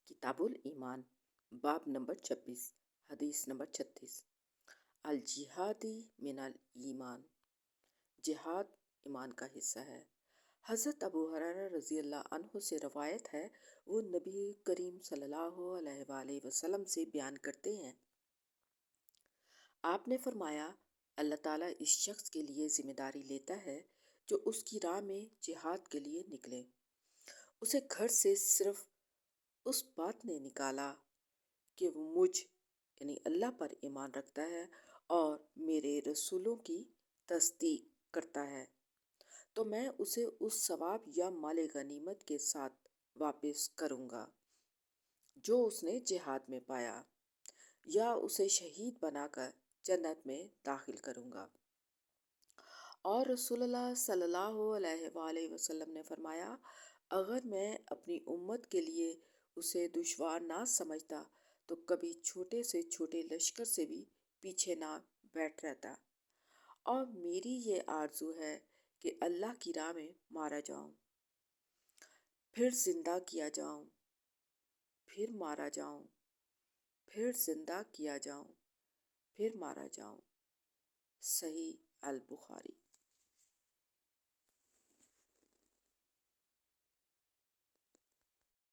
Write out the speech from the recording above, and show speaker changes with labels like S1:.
S1: किताबुल ईमान बाब नंबर 26 हदीस नंबर 36 अल जिहादी मिनल ईमान जिहाद ईमान का हिस्सा है। हज़रत अबू हुरैरा रज़ी अल्लाह अन्हु से रवायत है, वो नबी करीम सल्लल्लाहु अलैहि वसल्लम से बयान करते हैं, आपने फरमाया, अल्लाह ताला इस शख्स के लिए जिम्मेदारी लेता है जो उसकी राह में जिहाद के लिए निकले। उसे घर से सिर्फ उस बात ने निकाला कि वो मुझ यानी अल्लाह पर ईमान रखता है और मेरे रसूलों की तस्दीक करता है, तो मैं उसे उस सवाब या माल गनीमत के साथ वापस करूँगा जो उसने जिहाद में पाया, या उसे शहीद बनाकर जन्नत में दाखिल करूँगा। और रसूलुल्लाह सल्लल्लाहु अलैहि वसल्लम ने फरमाया, अगर मैं अपनी उम्मत के लिए उसे दुश्वार ना समझता तो कभी छोटे से छोटे लश्कर से भी पीछे ना बैठ रहता। और मेरी ये आरज़ू है कि अल्लाह की राह में मारा जाऊं, फिर जिंदा किया जाऊं, फिर मारा जाऊं, फिर जिंदा किया जाऊं, फिर मारा जाऊं। सही अल बुखारी।